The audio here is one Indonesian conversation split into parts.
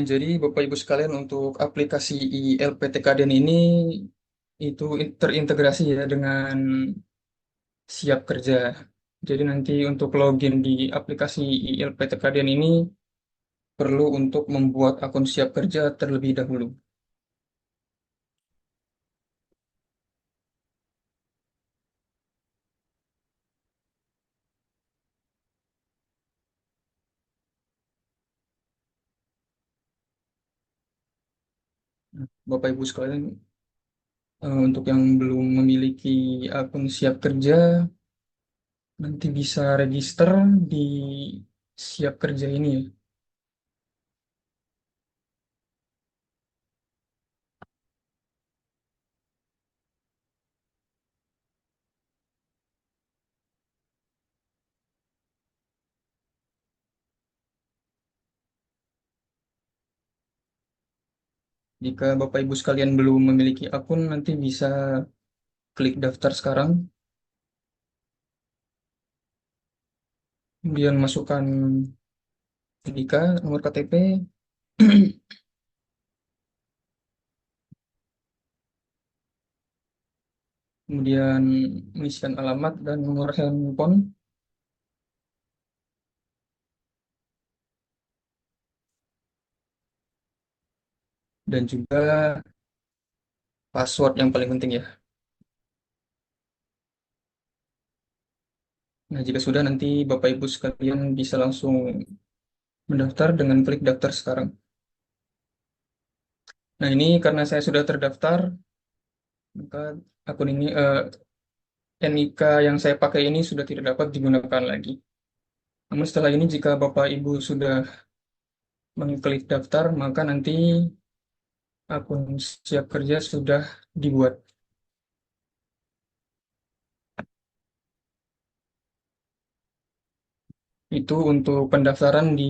Jadi Bapak Ibu sekalian untuk aplikasi ILPTKDN ini itu terintegrasi ya dengan Siap Kerja. Jadi nanti untuk login di aplikasi ILPTKDN ini perlu untuk membuat akun Siap Kerja terlebih dahulu. Bapak Ibu sekalian, untuk yang belum memiliki akun Siap Kerja nanti bisa register di Siap Kerja ini ya. Jika Bapak Ibu sekalian belum memiliki akun, nanti bisa klik daftar sekarang, kemudian masukkan NIK, nomor KTP, kemudian mengisikan alamat dan nomor handphone, dan juga password yang paling penting ya. Nah, jika sudah nanti Bapak Ibu sekalian bisa langsung mendaftar dengan klik daftar sekarang. Nah, ini karena saya sudah terdaftar, maka akun ini NIK yang saya pakai ini sudah tidak dapat digunakan lagi. Namun setelah ini jika Bapak Ibu sudah mengklik daftar, maka nanti akun Siap Kerja sudah dibuat. Itu untuk pendaftaran di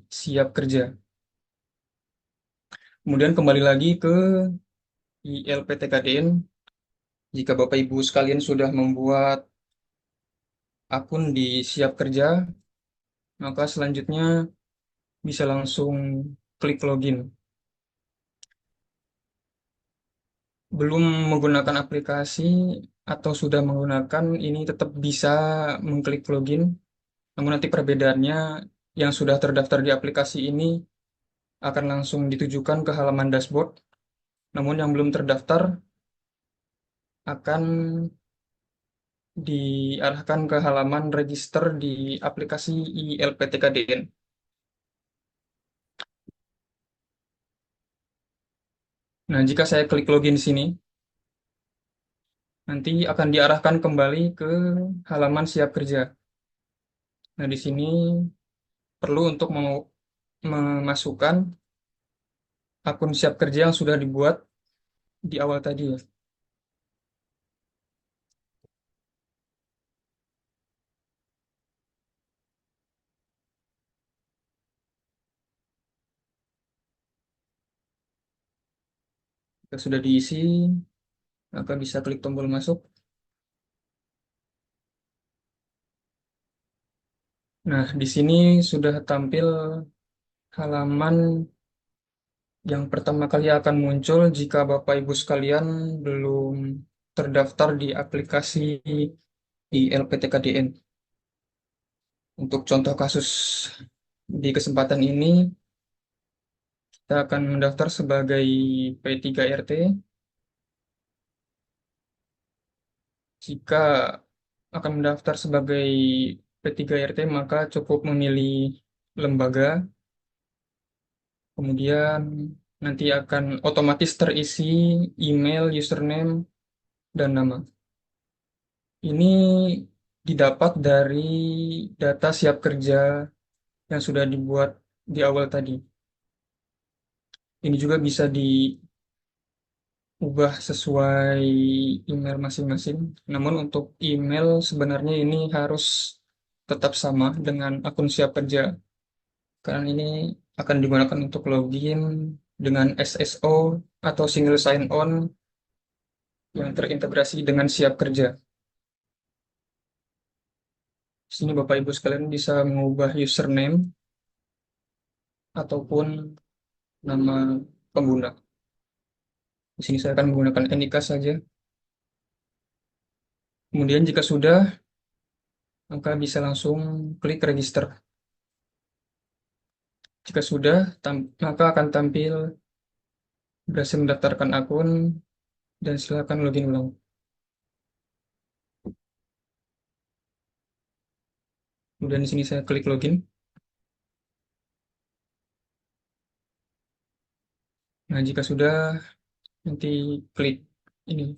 Siap Kerja. Kemudian kembali lagi ke ILPTKDN. Jika Bapak Ibu sekalian sudah membuat akun di Siap Kerja, maka selanjutnya bisa langsung klik login. Belum menggunakan aplikasi atau sudah menggunakan, ini tetap bisa mengklik login. Namun nanti perbedaannya yang sudah terdaftar di aplikasi ini akan langsung ditujukan ke halaman dashboard. Namun yang belum terdaftar akan diarahkan ke halaman register di aplikasi ILPTKDN. Nah, jika saya klik login sini, nanti akan diarahkan kembali ke halaman siap kerja. Nah, di sini perlu untuk memasukkan akun siap kerja yang sudah dibuat di awal tadi ya. Jika sudah diisi, maka bisa klik tombol masuk. Nah, di sini sudah tampil halaman yang pertama kali akan muncul jika Bapak Ibu sekalian belum terdaftar di aplikasi ILPTKDN. Untuk contoh kasus di kesempatan ini, kita akan mendaftar sebagai P3RT. Jika akan mendaftar sebagai P3RT, maka cukup memilih lembaga, kemudian nanti akan otomatis terisi email, username, dan nama. Ini didapat dari data siap kerja yang sudah dibuat di awal tadi. Ini juga bisa diubah sesuai email masing-masing. Namun untuk email sebenarnya ini harus tetap sama dengan akun siap kerja. Karena ini akan digunakan untuk login dengan SSO atau single sign-on yang terintegrasi dengan siap kerja. Di sini Bapak Ibu sekalian bisa mengubah username ataupun nama pengguna. Di sini saya akan menggunakan NIK saja. Kemudian jika sudah, maka bisa langsung klik register. Jika sudah, maka akan tampil berhasil mendaftarkan akun dan silakan login ulang. Kemudian di sini saya klik login. Nah, jika sudah, nanti klik ini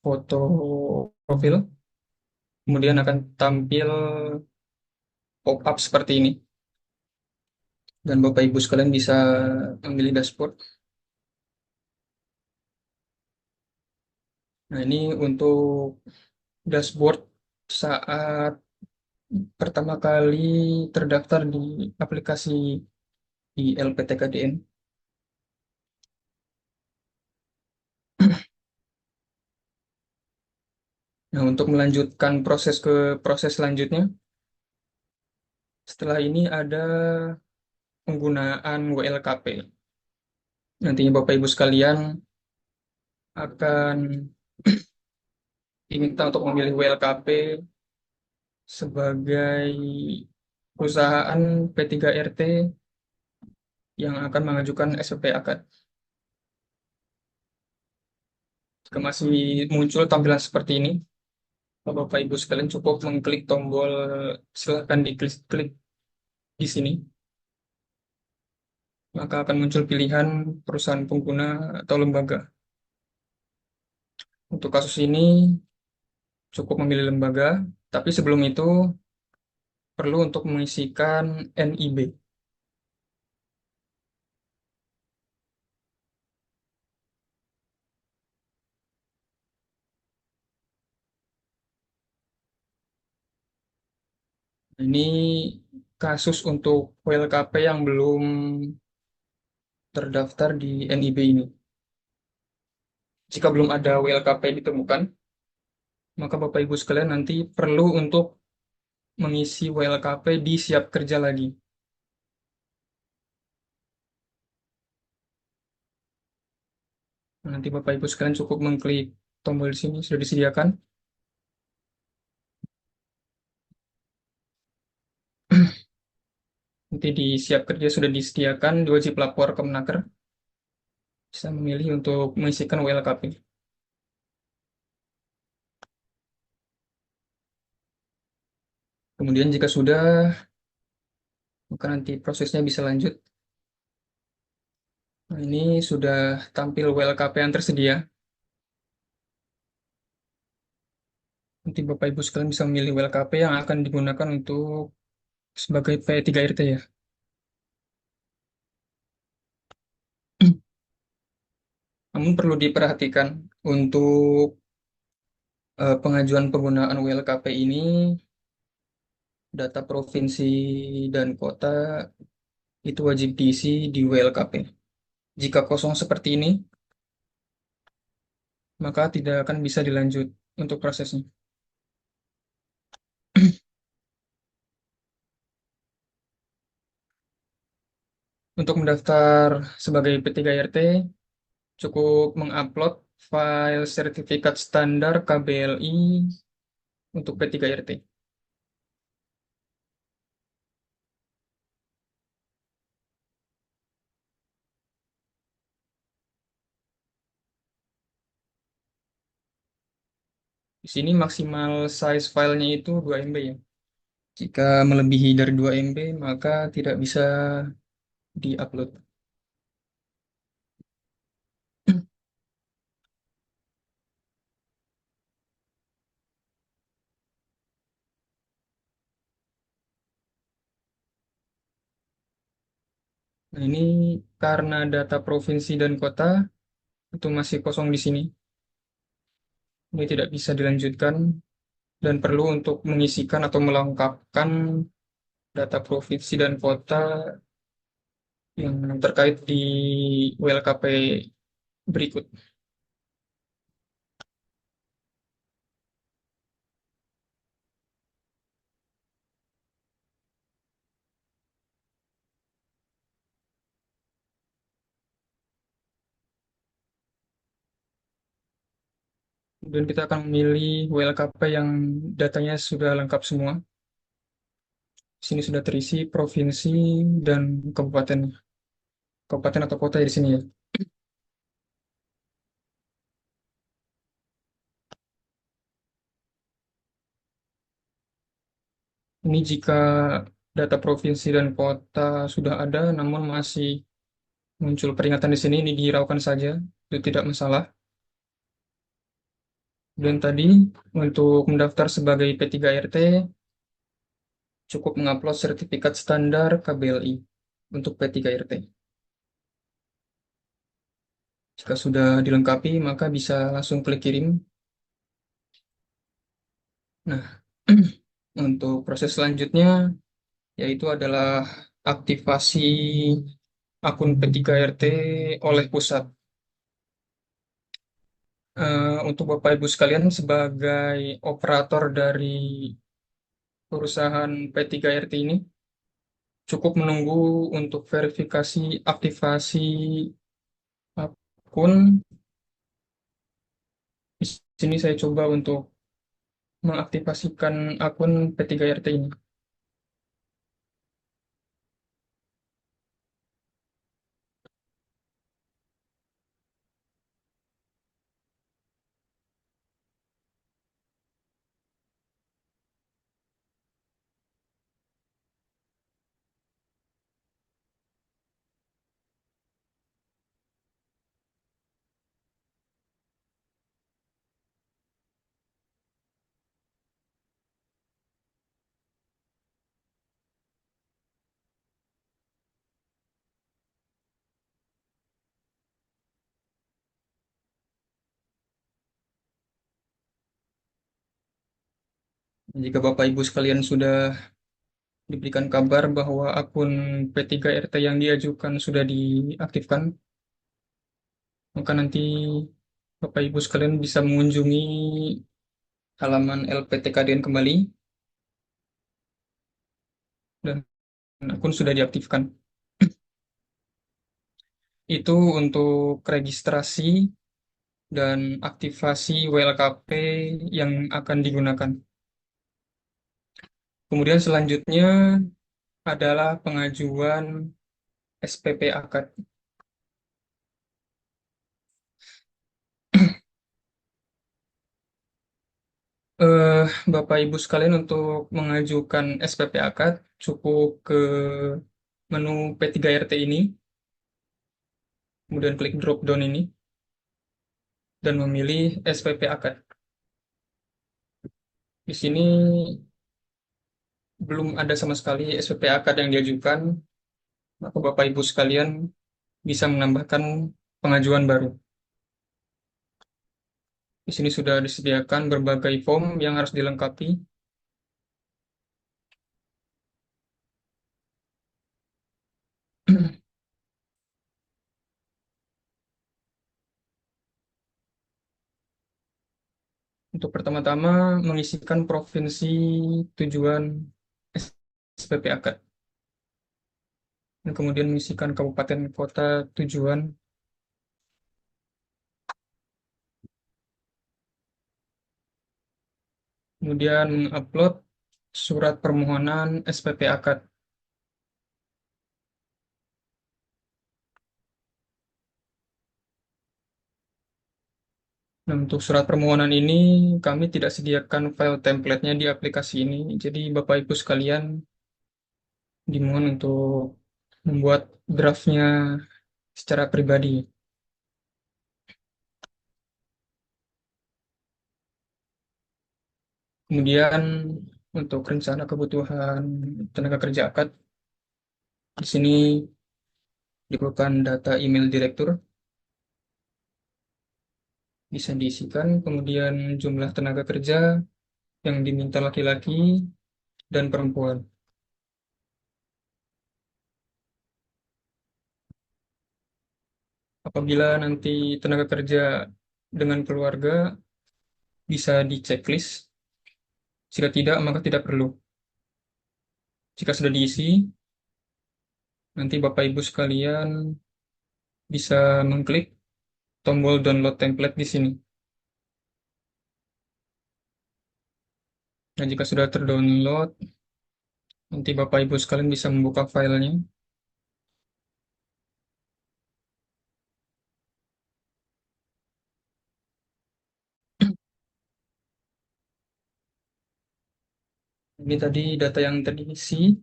foto profil. Kemudian akan tampil pop-up seperti ini. Dan Bapak Ibu sekalian bisa memilih dashboard. Nah, ini untuk dashboard saat pertama kali terdaftar di aplikasi di LPTKDN. Nah, untuk melanjutkan proses ke proses selanjutnya, setelah ini ada penggunaan WLKP. Nantinya Bapak Ibu sekalian akan diminta untuk memilih WLKP sebagai perusahaan P3RT yang akan mengajukan SPP akad. Jika masih muncul tampilan seperti ini, Bapak Ibu sekalian cukup mengklik tombol silahkan diklik klik di sini, maka akan muncul pilihan perusahaan pengguna atau lembaga. Untuk kasus ini cukup memilih lembaga, tapi sebelum itu perlu untuk mengisikan NIB. Ini kasus untuk WLKP yang belum terdaftar di NIB ini. Jika belum ada WLKP ditemukan, maka Bapak Ibu sekalian nanti perlu untuk mengisi WLKP di siap kerja lagi. Nanti Bapak Ibu sekalian cukup mengklik tombol di sini sudah disediakan. Nanti di siap kerja sudah disediakan di wajib lapor Kemenaker. Bisa memilih untuk mengisikan WLKP. Kemudian jika sudah, maka nanti prosesnya bisa lanjut. Nah, ini sudah tampil WLKP yang tersedia. Nanti Bapak Ibu sekalian bisa memilih WLKP yang akan digunakan untuk sebagai P3RT ya. Namun perlu diperhatikan untuk pengajuan penggunaan WLKP ini, data provinsi dan kota itu wajib diisi di WLKP. Jika kosong seperti ini, maka tidak akan bisa dilanjut untuk prosesnya. Untuk mendaftar sebagai P3RT, cukup mengupload file sertifikat standar KBLI untuk P3RT. Di sini maksimal size filenya itu 2 MB ya. Jika melebihi dari 2 MB, maka tidak bisa diupload. Nah, ini karena data provinsi dan kota itu masih kosong di sini. Ini tidak bisa dilanjutkan dan perlu untuk mengisikan atau melengkapkan data provinsi dan kota yang terkait di WLKP berikut. Dan kita akan memilih WLKP yang datanya sudah lengkap semua. Di sini sudah terisi provinsi dan kabupaten, kabupaten atau kota di sini ya. Ini jika data provinsi dan kota sudah ada, namun masih muncul peringatan di sini, ini dihiraukan saja, itu tidak masalah. Dan tadi untuk mendaftar sebagai P3RT cukup mengupload sertifikat standar KBLI untuk P3RT. Jika sudah dilengkapi, maka bisa langsung klik kirim. Nah, untuk proses selanjutnya yaitu adalah aktivasi akun P3RT oleh pusat. Untuk Bapak Ibu sekalian sebagai operator dari perusahaan P3RT ini cukup menunggu untuk verifikasi aktivasi akun. Di sini saya coba untuk mengaktifasikan akun P3RT ini. Jika Bapak Ibu sekalian sudah diberikan kabar bahwa akun P3RT yang diajukan sudah diaktifkan, maka nanti Bapak Ibu sekalian bisa mengunjungi halaman LPTKDN kembali dan akun sudah diaktifkan. Itu untuk registrasi dan aktivasi WLKP yang akan digunakan. Kemudian selanjutnya adalah pengajuan SPP akad. Eh, Bapak Ibu sekalian untuk mengajukan SPP akad cukup ke menu P3RT ini, kemudian klik drop down ini dan memilih SPP akad. Di sini belum ada sama sekali SPP akad yang diajukan, maka Bapak Ibu sekalian bisa menambahkan pengajuan baru. Di sini sudah disediakan berbagai form yang harus dilengkapi. Untuk pertama-tama mengisikan provinsi tujuan SPP akad, dan kemudian mengisikan kabupaten kota tujuan, kemudian mengupload surat permohonan SPP akad. Nah, untuk surat permohonan ini kami tidak sediakan file template-nya di aplikasi ini, jadi Bapak Ibu sekalian dimohon untuk membuat draftnya secara pribadi. Kemudian untuk rencana kebutuhan tenaga kerja akad, di sini diperlukan data email direktur, bisa diisikan, kemudian jumlah tenaga kerja yang diminta laki-laki dan perempuan. Apabila nanti tenaga kerja dengan keluarga bisa di checklist, jika tidak maka tidak perlu. Jika sudah diisi, nanti Bapak Ibu sekalian bisa mengklik tombol download template di sini. Nah, jika sudah terdownload, nanti Bapak Ibu sekalian bisa membuka filenya. Ini tadi data yang terisi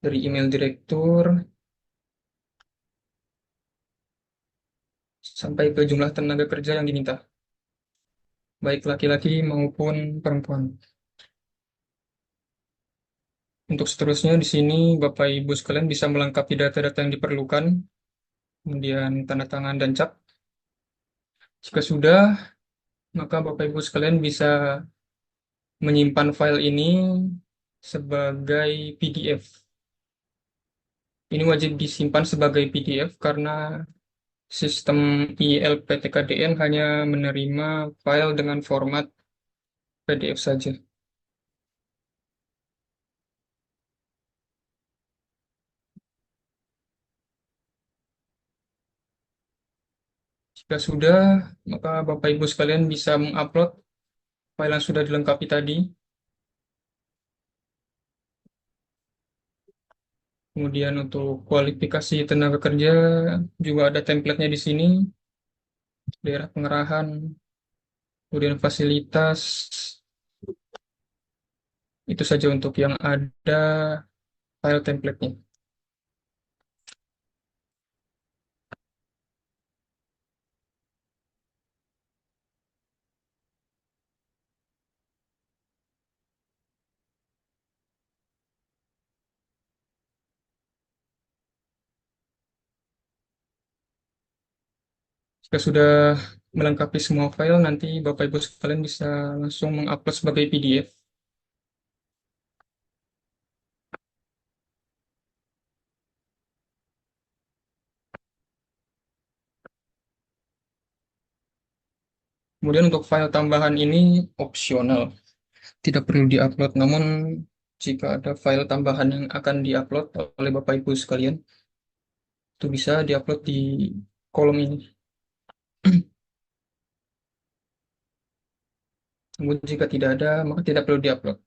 dari email direktur sampai ke jumlah tenaga kerja yang diminta, baik laki-laki maupun perempuan. Untuk seterusnya di sini Bapak Ibu sekalian bisa melengkapi data-data yang diperlukan, kemudian tanda tangan dan cap. Jika sudah, maka Bapak Ibu sekalian bisa menyimpan file ini sebagai PDF. Ini wajib disimpan sebagai PDF karena sistem ILPTKDN hanya menerima file dengan format PDF saja. Jika sudah, maka Bapak Ibu sekalian bisa mengupload file yang sudah dilengkapi tadi. Kemudian untuk kualifikasi tenaga kerja juga ada template-nya di sini, daerah pengerahan, kemudian fasilitas. Itu saja untuk yang ada file template-nya. Jika sudah melengkapi semua file, nanti Bapak Ibu sekalian bisa langsung mengupload sebagai PDF. Kemudian untuk file tambahan ini opsional, tidak perlu diupload. Namun jika ada file tambahan yang akan diupload oleh Bapak Ibu sekalian, itu bisa diupload di kolom ini. Namun jika tidak ada, maka tidak perlu diupload.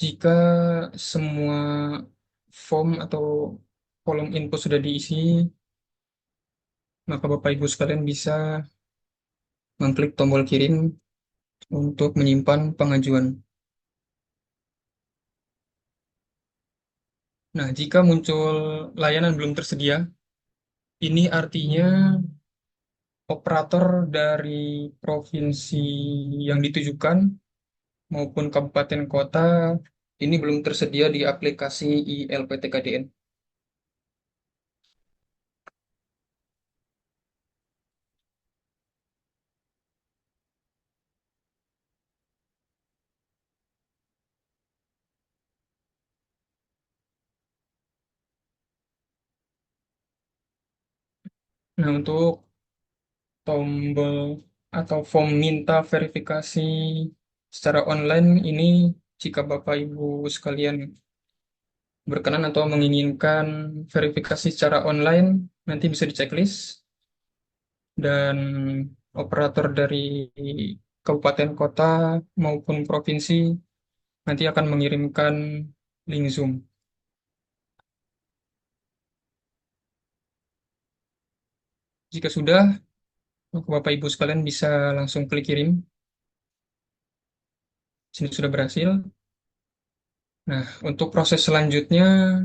Jika semua form atau kolom info sudah diisi, maka Bapak Ibu sekalian bisa mengklik tombol kirim untuk menyimpan pengajuan. Nah, jika muncul layanan belum tersedia, ini artinya operator dari provinsi yang ditujukan maupun kabupaten kota ini belum tersedia di aplikasi ILPTKDN. Nah, untuk tombol atau form minta verifikasi secara online ini, jika Bapak Ibu sekalian berkenan atau menginginkan verifikasi secara online, nanti bisa di checklist dan operator dari kabupaten kota maupun provinsi nanti akan mengirimkan link Zoom. Jika sudah, maka Bapak Ibu sekalian bisa langsung klik kirim. Sini sudah berhasil. Nah, untuk proses selanjutnya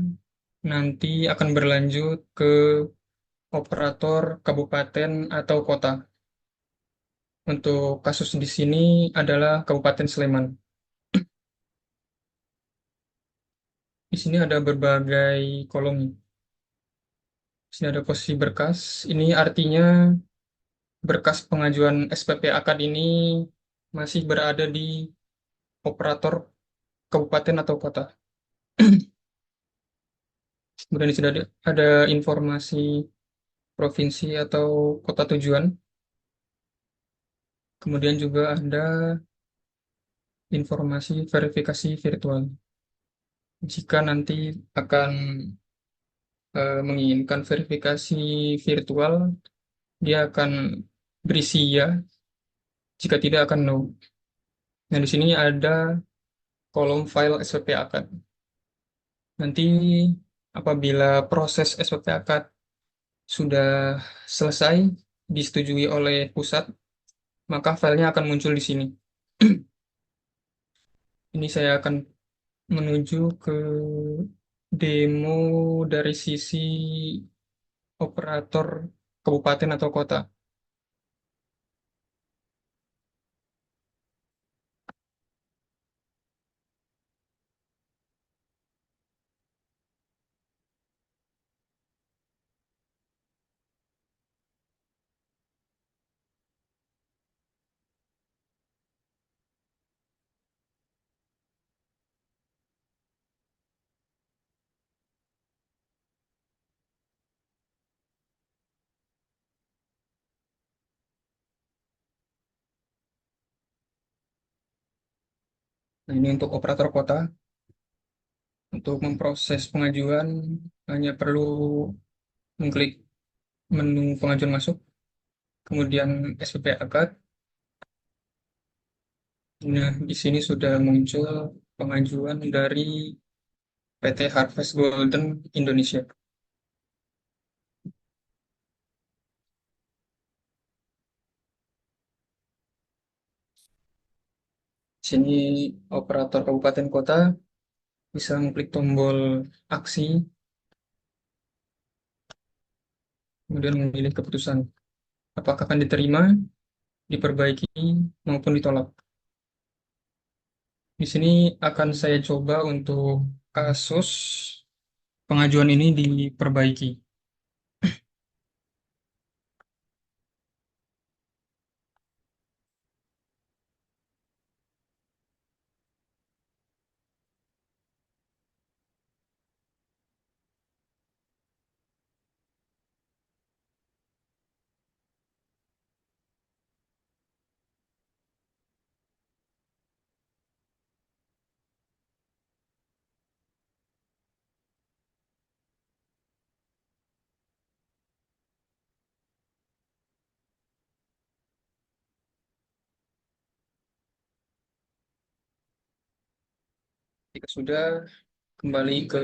nanti akan berlanjut ke operator kabupaten atau kota. Untuk kasus di sini adalah Kabupaten Sleman. Di sini ada berbagai kolom. Di sini ada posisi berkas. Ini artinya berkas pengajuan SPP akad ini masih berada di operator kabupaten atau kota. Kemudian di sini ada informasi provinsi atau kota tujuan. Kemudian juga ada informasi verifikasi virtual. Jika nanti akan menginginkan verifikasi virtual, dia akan berisi ya Jika tidak akan no. Nah, di sini ada kolom file SPP akad. Nanti apabila proses SPP akad sudah selesai, disetujui oleh pusat, maka filenya akan muncul di sini. Ini saya akan menuju ke demo dari sisi operator kabupaten atau kota. Nah, ini untuk operator kota. Untuk memproses pengajuan, hanya perlu mengklik menu pengajuan masuk, kemudian SPP akad. Nah, di sini sudah muncul pengajuan dari PT Harvest Golden Indonesia. Di sini operator kabupaten kota bisa mengklik tombol aksi, kemudian memilih keputusan apakah akan diterima, diperbaiki, maupun ditolak. Di sini akan saya coba untuk kasus pengajuan ini diperbaiki. Jika sudah, kembali ke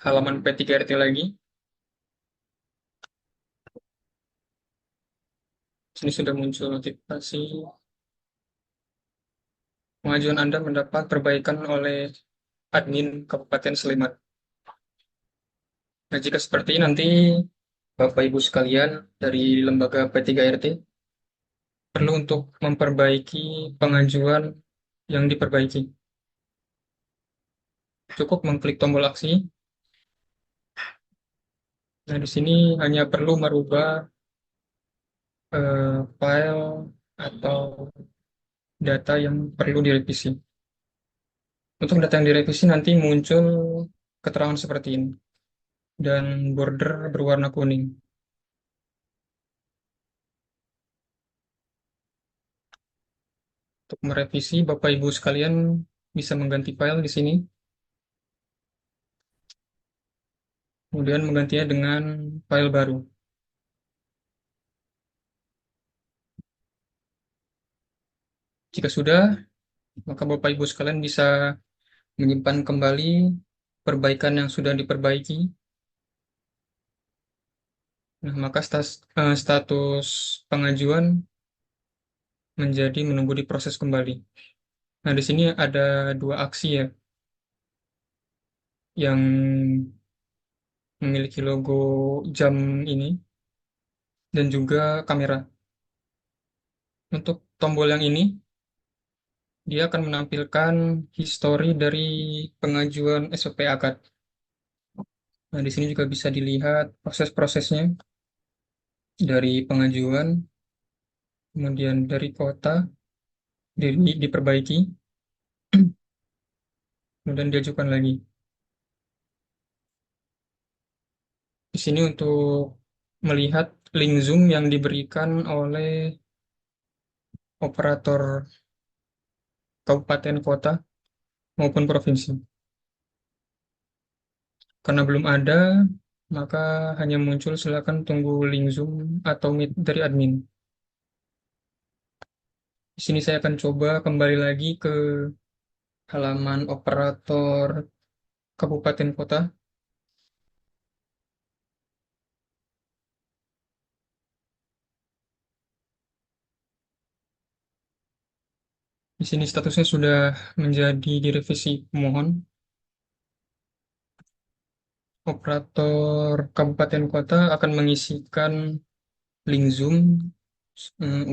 halaman P3RT lagi. Sini sudah muncul notifikasi pengajuan Anda mendapat perbaikan oleh admin Kabupaten Sleman. Nah, jika seperti ini nanti Bapak Ibu sekalian dari lembaga P3RT perlu untuk memperbaiki pengajuan yang diperbaiki. Cukup mengklik tombol aksi. Nah, di sini hanya perlu merubah file atau data yang perlu direvisi. Untuk data yang direvisi nanti muncul keterangan seperti ini dan border berwarna kuning. Untuk merevisi, Bapak Ibu sekalian bisa mengganti file di sini, kemudian menggantinya dengan file baru. Jika sudah, maka Bapak Ibu sekalian bisa menyimpan kembali perbaikan yang sudah diperbaiki. Nah, maka status pengajuan menjadi menunggu diproses kembali. Nah, di sini ada dua aksi ya, yang memiliki logo jam ini dan juga kamera. Untuk tombol yang ini, dia akan menampilkan histori dari pengajuan SOP akad. Nah, di sini juga bisa dilihat proses-prosesnya dari pengajuan, kemudian dari kota, diperbaiki, kemudian diajukan lagi. Di sini untuk melihat link Zoom yang diberikan oleh operator kabupaten kota maupun provinsi. Karena belum ada, maka hanya muncul silakan tunggu link Zoom atau Meet dari admin. Di sini saya akan coba kembali lagi ke halaman operator kabupaten kota. Di sini statusnya sudah menjadi direvisi pemohon. Operator kabupaten kota akan mengisikan link Zoom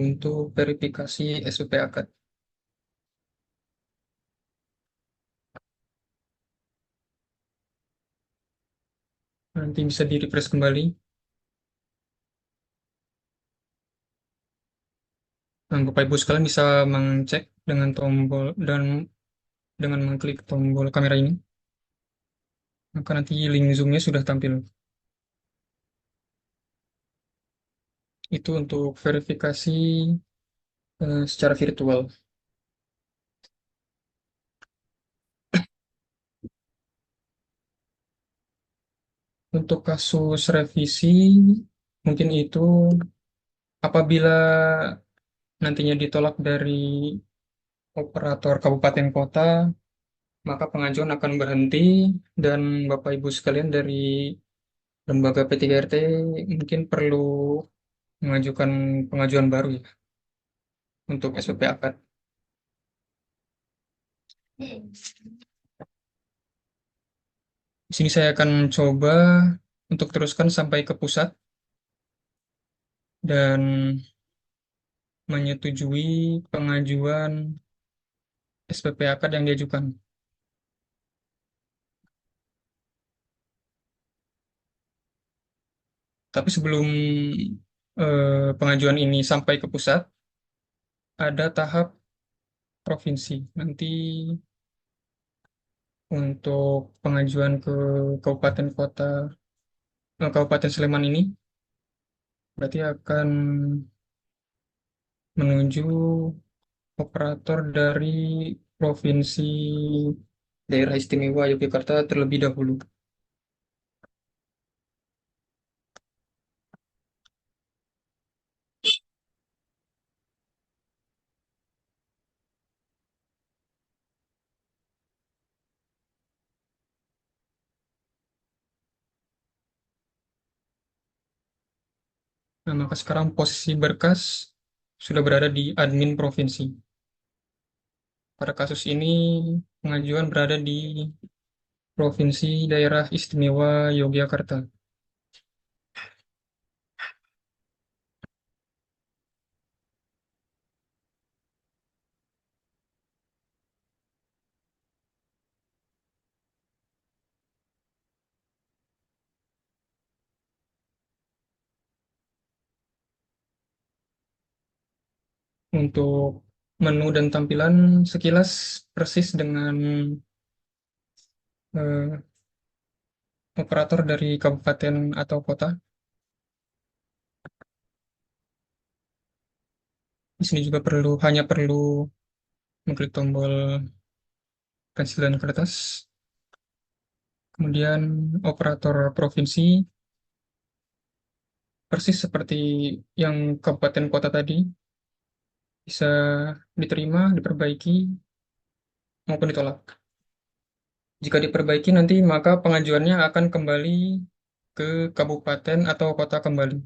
untuk verifikasi SUP akad. Nanti bisa di-refresh kembali. Nah, Bapak Ibu sekalian bisa mengecek dengan tombol dan dengan mengklik tombol kamera ini, maka nanti link Zoom-nya sudah tampil. Itu untuk verifikasi secara virtual. Untuk kasus revisi, mungkin itu apabila nantinya ditolak dari operator kabupaten kota, maka pengajuan akan berhenti dan Bapak Ibu sekalian dari lembaga P3RT mungkin perlu mengajukan pengajuan baru ya untuk SPP akad. Di sini saya akan coba untuk teruskan sampai ke pusat dan menyetujui pengajuan SPP akad yang diajukan. Tapi sebelum pengajuan ini sampai ke pusat, ada tahap provinsi. Nanti untuk pengajuan ke kabupaten kota, Kabupaten Sleman ini, berarti akan menuju operator dari provinsi Daerah Istimewa Yogyakarta terlebih dahulu. Nah, maka sekarang posisi berkas sudah berada di admin provinsi. Pada kasus ini, pengajuan berada di Provinsi Daerah Istimewa Yogyakarta. Untuk menu dan tampilan sekilas persis dengan eh, operator dari kabupaten atau kota. Di sini juga hanya perlu mengklik tombol pensil dan kertas. Kemudian operator provinsi persis seperti yang kabupaten kota tadi bisa diterima, diperbaiki maupun ditolak. Jika diperbaiki nanti maka pengajuannya akan kembali ke kabupaten atau kota kembali.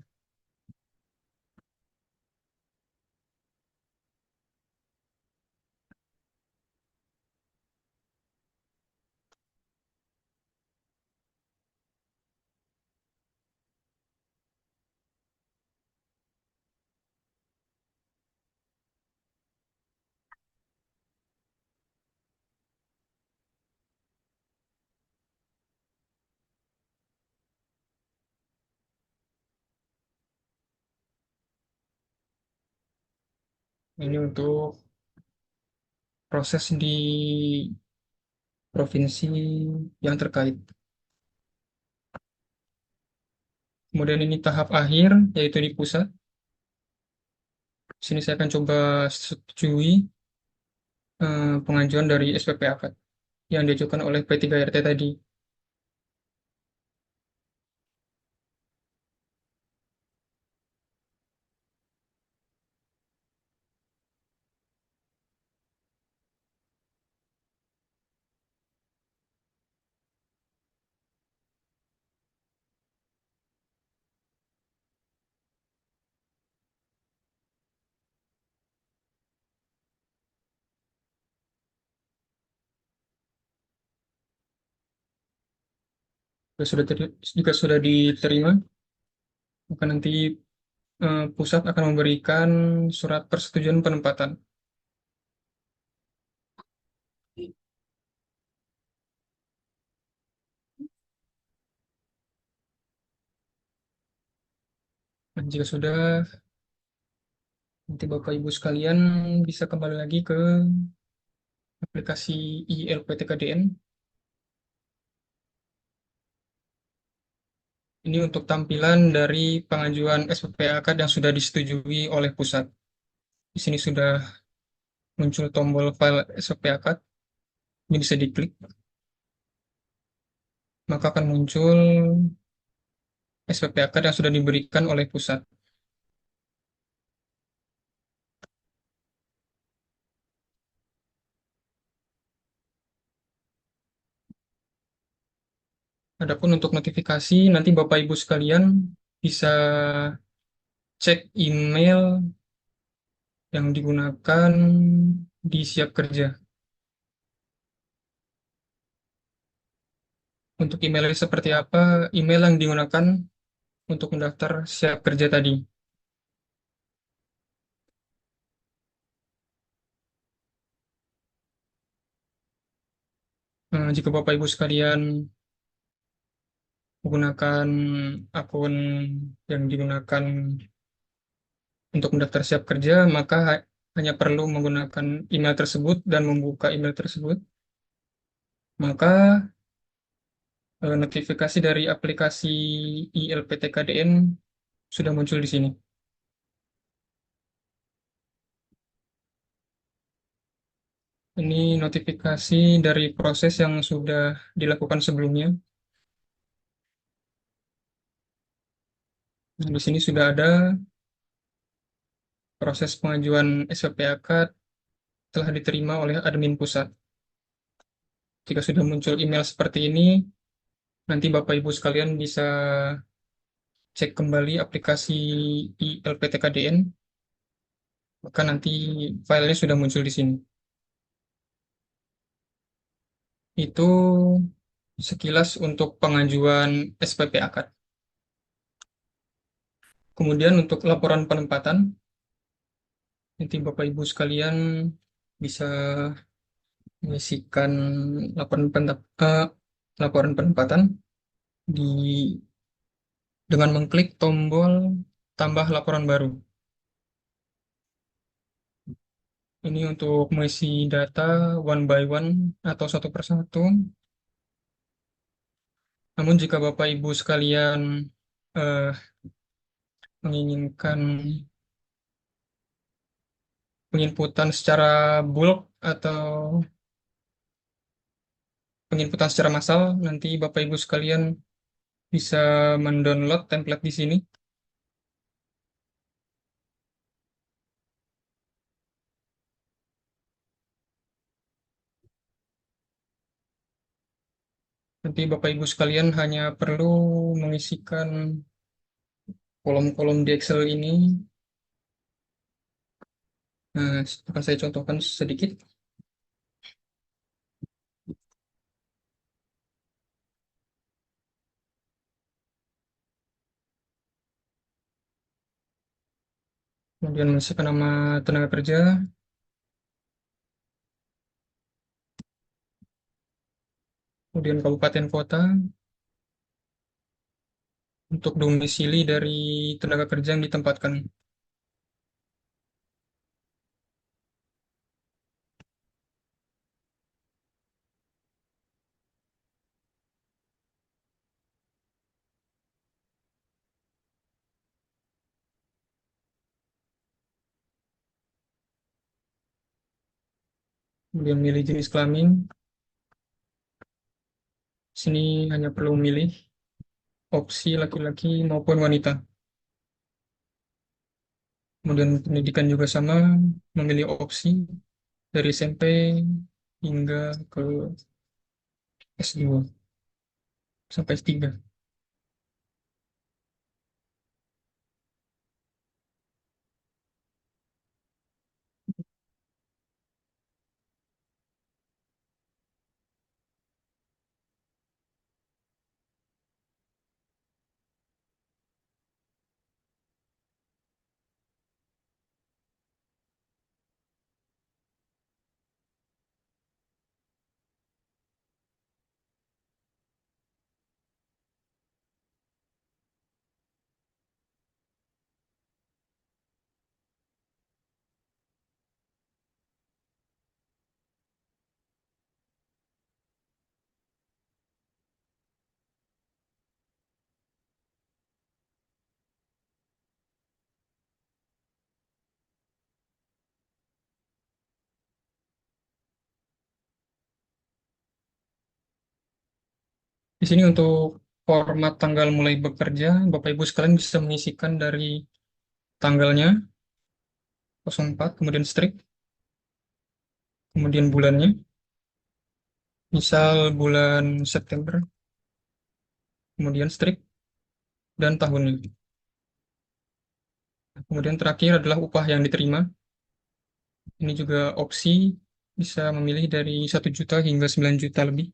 Ini untuk proses di provinsi yang terkait. Kemudian ini tahap akhir, yaitu di pusat. Sini saya akan coba setujui pengajuan dari SPP akad yang diajukan oleh P3RT tadi. Jika sudah diterima, maka nanti pusat akan memberikan surat persetujuan penempatan. Dan jika sudah, nanti Bapak Ibu sekalian bisa kembali lagi ke aplikasi ILPTKDN. Ini untuk tampilan dari pengajuan SPP akad yang sudah disetujui oleh pusat. Di sini sudah muncul tombol file SPP akad. Ini bisa diklik, maka akan muncul SPP akad yang sudah diberikan oleh pusat. Adapun untuk notifikasi, nanti Bapak Ibu sekalian bisa cek email yang digunakan di Siap Kerja. Untuk emailnya seperti apa? Email yang digunakan untuk mendaftar Siap Kerja tadi. Jika Bapak Ibu sekalian menggunakan akun yang digunakan untuk mendaftar Siap Kerja, maka hanya perlu menggunakan email tersebut dan membuka email tersebut. Maka notifikasi dari aplikasi ILPTKDN sudah muncul di sini. Ini notifikasi dari proses yang sudah dilakukan sebelumnya. Nah, di sini sudah ada proses pengajuan SPP akad telah diterima oleh admin pusat. Jika sudah muncul email seperti ini, nanti Bapak Ibu sekalian bisa cek kembali aplikasi ILPTKDN, maka nanti filenya sudah muncul di sini. Itu sekilas untuk pengajuan SPP akad. Kemudian untuk laporan penempatan, nanti Bapak Ibu sekalian bisa mengisikan laporan laporan penempatan di dengan mengklik tombol tambah laporan baru. Ini untuk mengisi data one by one atau satu persatu. Namun jika Bapak Ibu sekalian eh, menginginkan penginputan secara bulk atau penginputan secara massal, nanti Bapak Ibu sekalian bisa mendownload template di sini. Nanti Bapak Ibu sekalian hanya perlu mengisikan kolom-kolom di Excel ini. Nah, akan saya contohkan sedikit. Kemudian masukkan nama tenaga kerja, kemudian kabupaten kota, untuk domisili dari tenaga kerja yang ditempatkan. Kemudian milih jenis kelamin. Sini hanya perlu memilih opsi laki-laki maupun wanita. Kemudian pendidikan juga sama, memilih opsi dari SMP hingga ke S2 sampai S3. Di sini untuk format tanggal mulai bekerja, Bapak Ibu sekalian bisa mengisikan dari tanggalnya 04, kemudian strip, kemudian bulannya, misal bulan September, kemudian strip, dan tahunnya. Kemudian terakhir adalah upah yang diterima. Ini juga opsi, bisa memilih dari 1 juta hingga 9 juta lebih.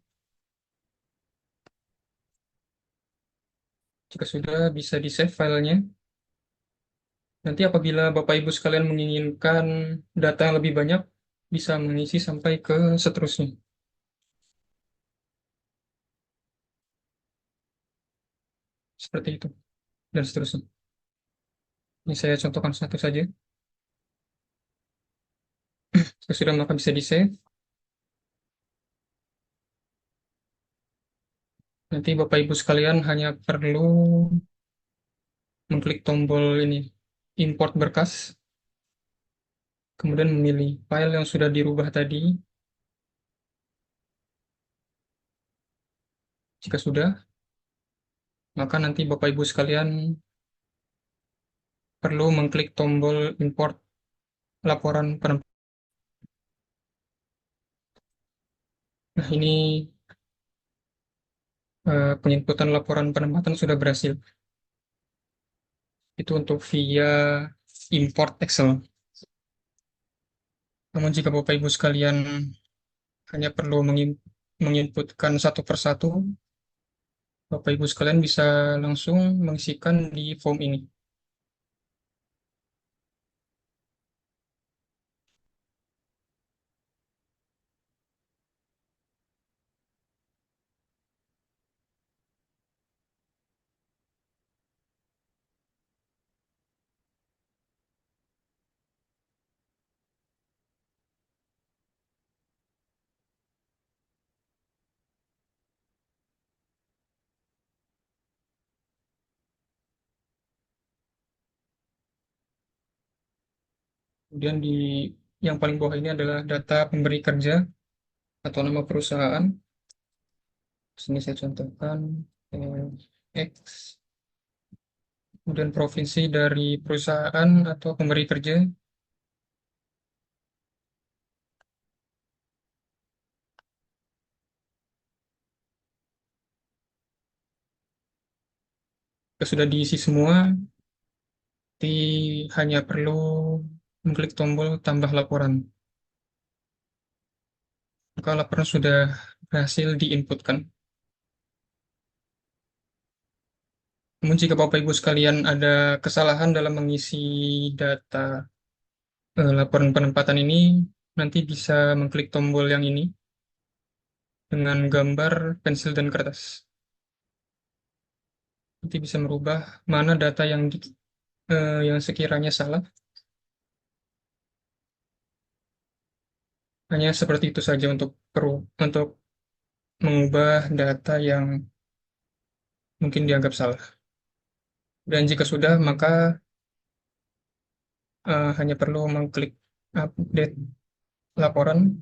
Jika sudah, bisa di-save filenya. Nanti apabila Bapak Ibu sekalian menginginkan data yang lebih banyak, bisa mengisi sampai ke seterusnya. Seperti itu, dan seterusnya. Ini saya contohkan satu saja. Jika sudah, maka bisa di-save. Nanti Bapak Ibu sekalian hanya perlu mengklik tombol ini, import berkas, kemudian memilih file yang sudah dirubah tadi. Jika sudah, maka nanti Bapak Ibu sekalian perlu mengklik tombol import laporan penempatan. Nah, ini penginputan laporan penempatan sudah berhasil. Itu untuk via import Excel. Namun jika Bapak Ibu sekalian hanya perlu menginputkan satu persatu, Bapak Ibu sekalian bisa langsung mengisikan di form ini. Kemudian di yang paling bawah ini adalah data pemberi kerja atau nama perusahaan. Sini saya contohkan X, kemudian provinsi dari perusahaan atau pemberi kerja. Jika sudah diisi semua, nanti hanya perlu mengklik tombol tambah laporan. Maka laporan sudah berhasil diinputkan. Namun jika Bapak Ibu sekalian ada kesalahan dalam mengisi data laporan penempatan ini, nanti bisa mengklik tombol yang ini dengan gambar pensil dan kertas. Nanti bisa merubah mana data yang sekiranya salah. Hanya seperti itu saja untuk mengubah data yang mungkin dianggap salah. Dan jika sudah, maka hanya perlu mengklik update laporan.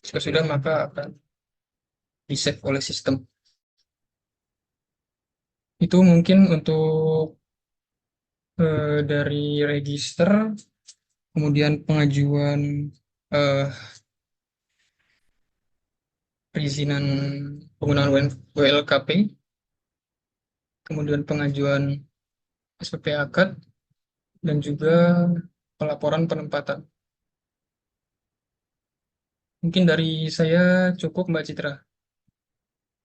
Jika sudah, maka akan di-save oleh sistem. Itu mungkin untuk dari register, kemudian pengajuan eh, perizinan penggunaan WLKP, kemudian pengajuan SPP akad, dan juga pelaporan penempatan. Mungkin dari saya cukup, Mbak Citra.